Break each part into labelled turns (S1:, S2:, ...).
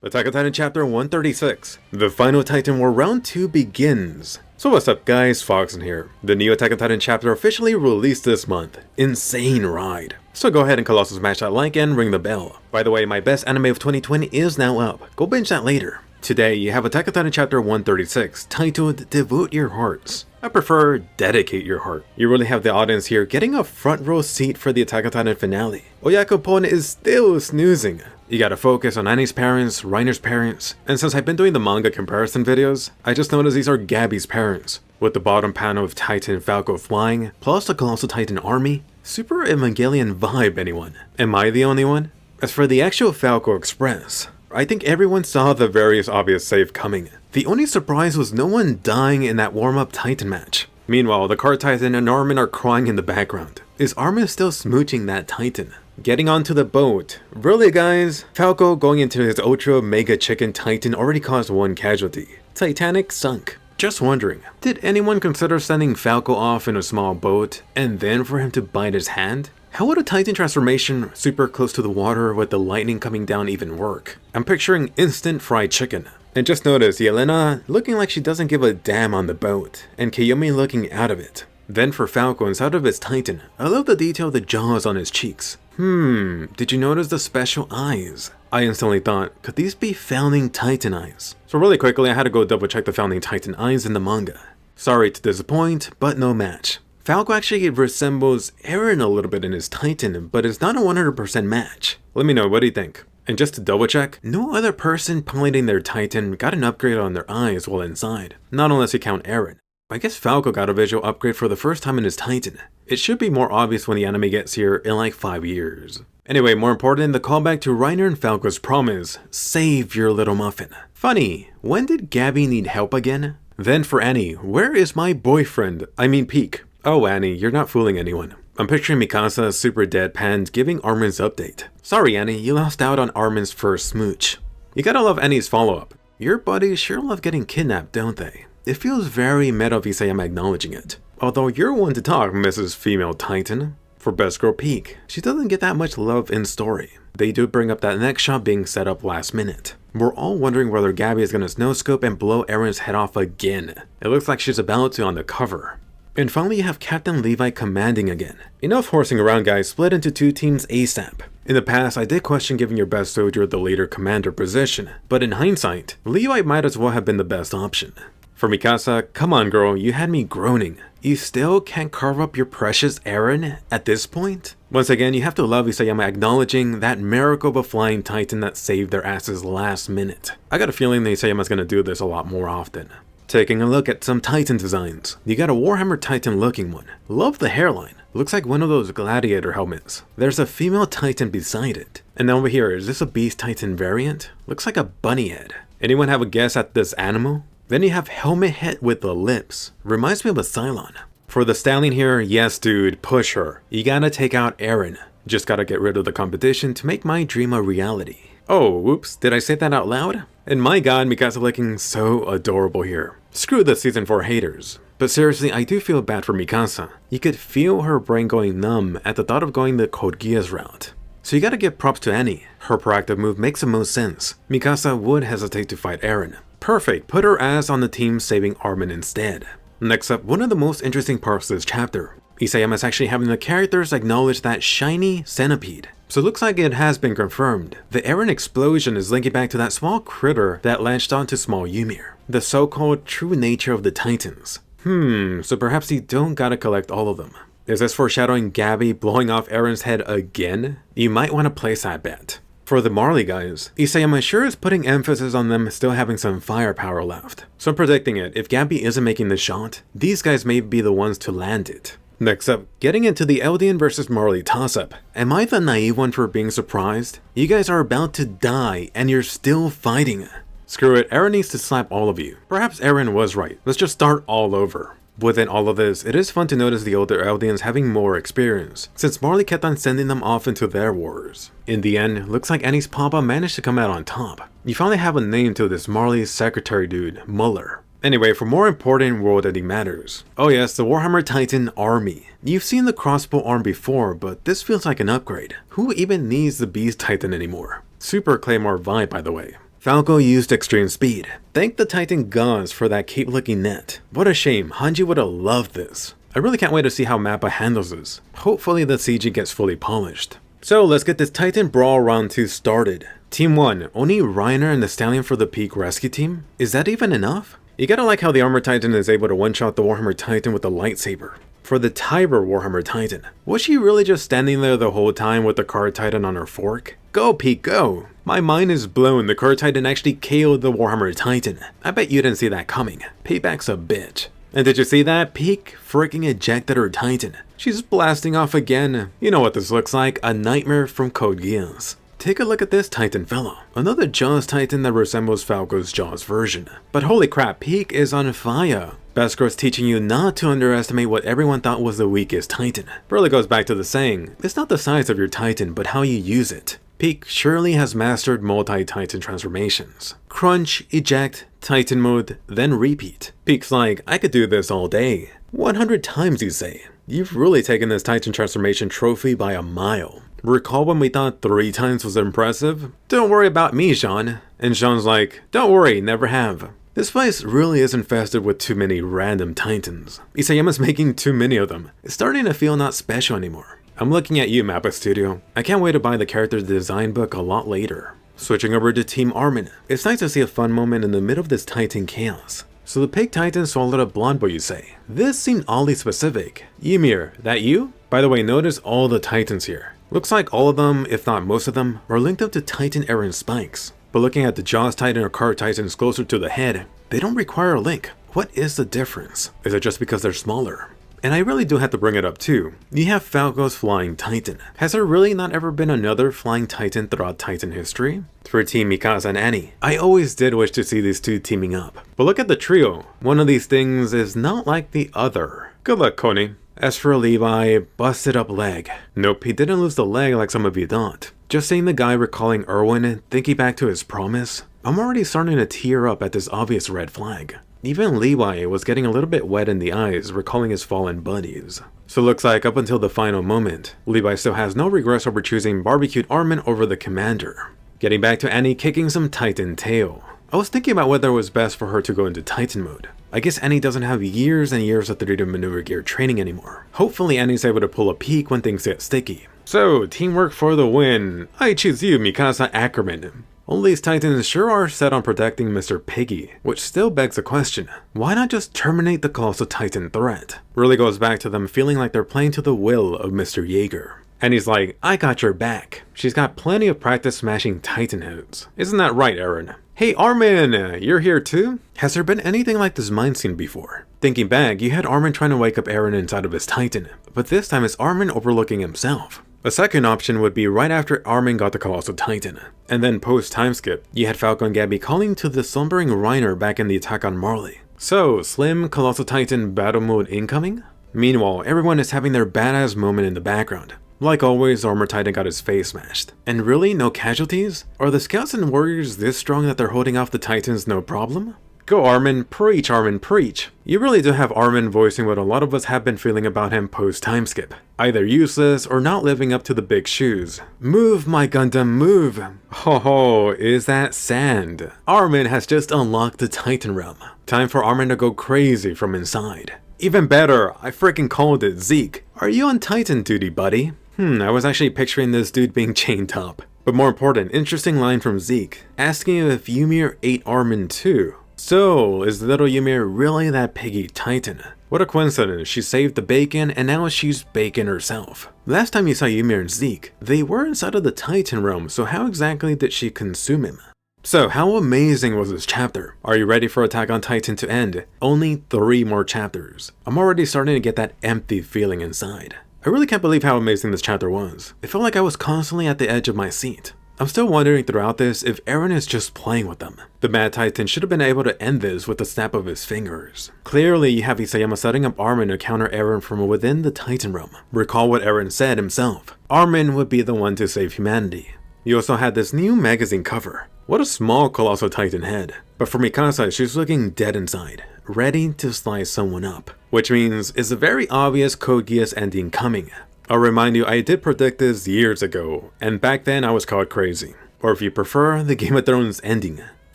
S1: Attack on Titan Chapter 136. The Final Titan War Round 2 begins. So what's up guys, Foxen here. The new Attack on Titan chapter officially released this month. Insane ride. So go ahead and colossal smash that like and ring the bell. By the way, my best anime of 2020 is now up. Go binge that later. Today you have Attack on Titan Chapter 136, titled Devote Your Hearts. I prefer Dedicate Your Heart. You really have the audience here getting a front row seat for the Attack on Titan finale. Oyakopon is still snoozing. You gotta focus on Annie's parents, Reiner's parents, and since I've been doing the manga comparison videos, I just noticed these are Gabby's parents, with the bottom panel of Titan Falco flying, plus the Colossal Titan Army. Super Evangelion vibe, anyone? Am I the only one? As for the actual Falco Express, I think everyone saw the various obvious save coming. The only surprise was no one dying in that warm-up Titan match. Meanwhile, the Car Titan and Armin are crying in the background. Is Armin still smooching that Titan? Getting onto the boat. Really guys? Falco going into his Ultra Mega Chicken Titan already caused one casualty. Titanic sunk. Just wondering, did anyone consider sending Falco off in a small boat and then for him to bite his hand? How would a Titan transformation super close to the water with the lightning coming down even work? I'm picturing instant fried chicken. And just notice Yelena looking like she doesn't give a damn on the boat, and Kiyomi looking out of it. Then for Falco inside of his Titan, I love the detail of the jaws on his cheeks. Did you notice the special eyes? I instantly thought, could these be Founding Titan eyes? So really quickly I had to go double check the Founding Titan eyes in the manga. Sorry to disappoint, but no match. Falco actually resembles Eren a little bit in his Titan, but it's not a 100% match. Let me know, what do you think? And just to double check, no other person piloting their Titan got an upgrade on their eyes while inside. Not unless you count Eren. I guess Falco got a visual upgrade for the first time in his Titan. It should be more obvious when the anime gets here in like 5 years. Anyway, more important, the callback to Reiner and Falco's promise, save your little muffin. Funny, when did Gabby need help again? Then for Annie, where is my boyfriend? I mean Peak. Oh Annie, you're not fooling anyone. I'm picturing Mikasa super deadpanned giving Armin's update. Sorry Annie, you lost out on Armin's first smooch. You gotta love Annie's follow-up. Your buddies sure love getting kidnapped, don't they? It feels very meta of Isayama acknowledging it. Although you're one to talk, Mrs. Female Titan. For Best Girl Peak, she doesn't get that much love in story. They do bring up that next shot being set up last minute. We're all wondering whether Gabby is gonna snow-scope and blow Eren's head off again. It looks like she's about to on the cover. And finally you have Captain Levi commanding again. Enough horsing around guys, split into 2 teams ASAP. In the past, I did question giving your best soldier the leader commander position, but in hindsight, Levi might as well have been the best option. For Mikasa, come on girl, you had me groaning. You still can't carve up your precious Eren at this point? Once again, you have to love Isayama acknowledging that miracle of a flying Titan that saved their asses last minute. I got a feeling that Isayama's gonna do this a lot more often. Taking a look at some Titan designs, you got a Warhammer Titan looking one. Love the hairline, looks like one of those gladiator helmets. There's a female Titan beside it. And over here, is this a Beast Titan variant? Looks like a bunny head. Anyone have a guess at this animal? Then you have helmet head with the lips. Reminds me of a Cylon. For the stallion here, yes dude, push her. You gotta take out Eren. Just gotta get rid of the competition to make my dream a reality. Oh, whoops, did I say that out loud? And my god, Mikasa looking so adorable here. Screw the season 4 haters. But seriously, I do feel bad for Mikasa. You could feel her brain going numb at the thought of going the Code Geass route. So you gotta give props to Annie. Her proactive move makes the most sense. Mikasa would hesitate to fight Eren. Perfect, put her ass on the team saving Armin instead. Next up, one of the most interesting parts of this chapter. Isayama is actually having the characters acknowledge that shiny centipede. So it looks like it has been confirmed. The Eren explosion is linking back to that small critter that latched onto small Ymir. The so-called true nature of the Titans. So perhaps you don't gotta collect all of them. Is this foreshadowing Gabby blowing off Eren's head again? You might want to place that bet. For the Marley guys, Isayama sure is putting emphasis on them still having some firepower left. So I'm predicting it, if Gabby isn't making the shot, these guys may be the ones to land it. Next up, getting into the Eldian versus Marley toss-up. Am I the naive one for being surprised? You guys are about to die and you're still fighting. Screw it, Eren needs to slap all of you. Perhaps Eren was right, let's just start all over. Within all of this, it is fun to notice the older Eldians having more experience, since Marley kept on sending them off into their wars. In the end, looks like Annie's papa managed to come out on top. You finally have a name to this Marley's secretary dude, Muller. Anyway, for more important world-ending matters. Oh yes, the Warhammer Titan Army. You've seen the crossbow arm before, but this feels like an upgrade. Who even needs the Beast Titan anymore? Super Claymore vibe by the way. Falco used extreme speed. Thank the Titan gods for that keep-looking net. What a shame, Hange would have loved this. I really can't wait to see how Mappa handles this. Hopefully the CG gets fully polished. So let's get this Titan Brawl Round 2 started. Team 1, only Reiner and the Stallion for the Peak Rescue Team? Is that even enough? You gotta like how the Armor Titan is able to one-shot the Warhammer Titan with a lightsaber. For the Tiber Warhammer Titan, was she really just standing there the whole time with the Card Titan on her fork? Go Peak, go! My mind is blown, the Card Titan actually KO'd the Warhammer Titan. I bet you didn't see that coming. Payback's a bitch. And did you see that? Peak freaking ejected her Titan. She's blasting off again. You know what this looks like, a nightmare from Code Geass. Take a look at this Titan fellow. Another Jaws Titan that resembles Falco's Jaws version. But holy crap, Peak is on fire. Beskro's teaching you not to underestimate what everyone thought was the weakest Titan. Really goes back to the saying, it's not the size of your Titan, but how you use it. Peak surely has mastered multi-Titan transformations. Crunch, eject, Titan mode, then repeat. Peak's like, I could do this all day. 100 times you say. You've really taken this Titan transformation trophy by a mile. Recall when we thought 3 times was impressive? Don't worry about me, Jean. And Jean's like, don't worry, never have. This place really is infested with too many random Titans. Isayama's making too many of them. It's starting to feel not special anymore. I'm looking at you, Mappa Studio. I can't wait to buy the character design book a lot later. Switching over to Team Armin. It's nice to see a fun moment in the middle of this Titan chaos. So the pig Titan swallowed a blonde boy, you say? This seemed oddly specific. Ymir, that you? By the way, notice all the Titans here. Looks like all of them, if not most of them, are linked up to Titan Eren spikes. But looking at the Jaws Titan or Card Titans closer to the head, they don't require a link. What is the difference? Is it just because they're smaller? And I really do have to bring it up too. You have Falco's Flying Titan. Has there really not ever been another Flying Titan throughout Titan history? For Team Mikasa and Annie, I always did wish to see these two teaming up. But look at the trio. One of these things is not like the other. Good luck, Coney. As for Levi, busted up leg. Nope, he didn't lose the leg like some of you thought. Just seeing the guy recalling Erwin, thinking back to his promise, I'm already starting to tear up at this obvious red flag. Even Levi was getting a little bit wet in the eyes, recalling his fallen buddies. So looks like up until the final moment, Levi still has no regrets over choosing barbecued Armin over the commander. Getting back to Annie kicking some Titan tail. I was thinking about whether it was best for her to go into Titan mode. I guess Annie doesn't have years and years of 3D maneuver gear training anymore. Hopefully Annie's able to pull a peak when things get sticky. So, teamwork for the win. I choose you, Mikasa Ackerman. All these Titans sure are set on protecting Mr. Piggy, which still begs the question, why not just terminate the Colossal Titan threat? Really goes back to them feeling like they're playing to the will of Mr. Yeager. And he's like, I got your back. She's got plenty of practice smashing Titan heads. Isn't that right, Eren? Hey Armin, you're here too? Has there been anything like this mine scene before? Thinking back, you had Armin trying to wake up Eren inside of his Titan, but this time it's Armin overlooking himself. A second option would be right after Armin got the Colossal Titan. And then post timeskip, you had Falco and Gabby calling to the slumbering Reiner back in the attack on Marley. So, slim Colossal Titan battle mode incoming? Meanwhile, everyone is having their badass moment in the background. Like always, Armor Titan got his face smashed. And really, no casualties? Are the scouts and warriors this strong that they're holding off the Titans no problem? Go Armin, preach Armin, preach. You really do have Armin voicing what a lot of us have been feeling about him post timeskip. Either useless or not living up to the big shoes. Move my Gundam, move. Ho ho, is that sand? Armin has just unlocked the Titan realm. Time for Armin to go crazy from inside. Even better, I freaking called it, Zeke. Are you on Titan duty, buddy? I was actually picturing this dude being chained up. But more important, interesting line from Zeke, asking if Ymir ate Armin too. So, is little Ymir really that piggy Titan? What a coincidence, she saved the bacon and now she's bacon herself. Last time you saw Ymir and Zeke, they were inside of the Titan realm, so how exactly did she consume him? So how amazing was this chapter? Are you ready for Attack on Titan to end? Only 3 more chapters. I'm already starting to get that empty feeling inside. I really can't believe how amazing this chapter was. It felt like I was constantly at the edge of my seat. I'm still wondering throughout this if Eren is just playing with them. The Mad Titan should have been able to end this with the snap of his fingers. Clearly, you have Isayama setting up Armin to counter Eren from within the Titan realm. Recall what Eren said himself. Armin would be the one to save humanity. You also had this new magazine cover. What a small Colossal Titan head. But for Mikasa, she's looking dead inside, ready to slice someone up. Which means it's a very obvious Code Geass ending coming. I'll remind you, I did predict this years ago, and back then I was called crazy. Or if you prefer, the Game of Thrones ending.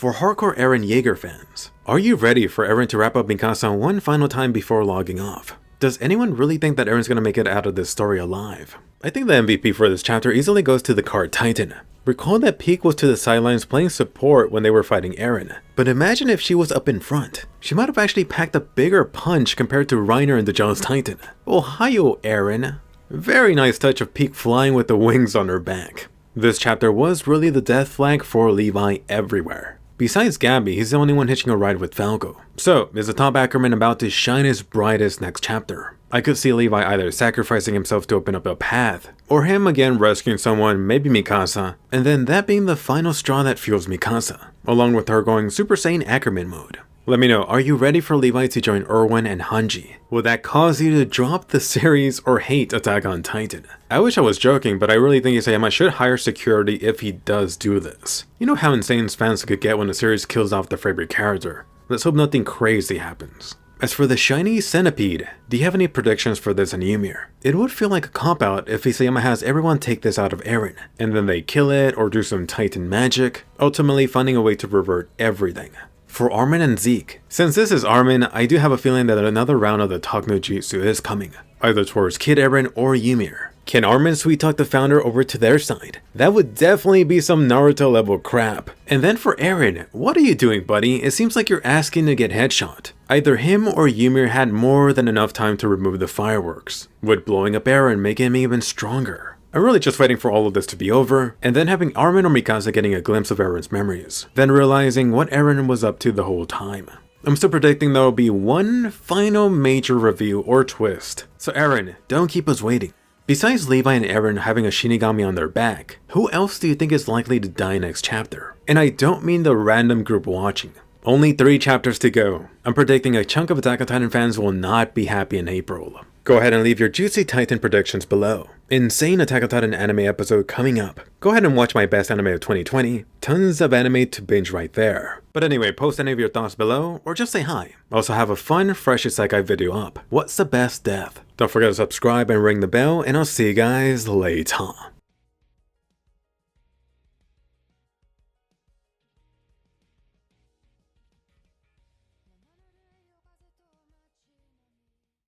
S1: For hardcore Eren Yeager fans, are you ready for Eren to wrap up Mikasa one final time before logging off? Does anyone really think that Eren's gonna make it out of this story alive? I think the MVP for this chapter easily goes to the card Titan. Recall that Pieck was to the sidelines playing support when they were fighting Eren, but imagine if she was up in front. She might have actually packed a bigger punch compared to Reiner and the Jaws Titan. Ohio, Eren. Very nice touch of Pieck flying with the wings on her back. This chapter was really the death flag for Levi everywhere. Besides Gabby, he's the only one hitching a ride with Falco. So, is the top Ackerman about to shine his brightest next chapter? I could see Levi either sacrificing himself to open up a path, or him again rescuing someone, maybe Mikasa, and then that being the final straw that fuels Mikasa, along with her going Super Saiyan Ackerman mode. Let me know, are you ready for Levi to join Erwin and Hange? Will that cause you to drop the series or hate Attack on Titan? I wish I was joking, but I really think Isayama should hire security if he does do this. You know how insane fans could get when a series kills off their favorite character. Let's hope nothing crazy happens. As for the shiny centipede, do you have any predictions for this in Ymir? It would feel like a cop-out if Isayama has everyone take this out of Eren, and then they kill it or do some Titan magic, ultimately finding a way to revert everything. For Armin and Zeke, since this is Armin, I do have a feeling that another round of the Talk no Jutsu is coming, either towards Kid Eren or Ymir. Can Armin sweet talk the founder over to their side? That would definitely be some Naruto level crap. And then for Eren, what are you doing, buddy? It seems like you're asking to get headshot. Either him or Ymir had more than enough time to remove the fireworks. Would blowing up Eren make him even stronger? I'm really just waiting for all of this to be over, and then having Armin or Mikasa getting a glimpse of Eren's memories, then realizing what Eren was up to the whole time. I'm still predicting there will be one final major reveal or twist. So Eren, don't keep us waiting. Besides Levi and Eren having a Shinigami on their back, who else do you think is likely to die next chapter? And I don't mean the random group watching. Only 3 chapters to go. I'm predicting a chunk of Attack on Titan fans will not be happy in April. Go ahead and leave your juicy Titan predictions below. Insane Attack on Titan anime episode coming up. Go ahead and watch my best anime of 2020. Tons of anime to binge right there. But anyway, post any of your thoughts below or just say hi. I also have a fun Fresh Isekai video up. What's the best death? Don't forget to subscribe and ring the bell, and I'll see you guys later.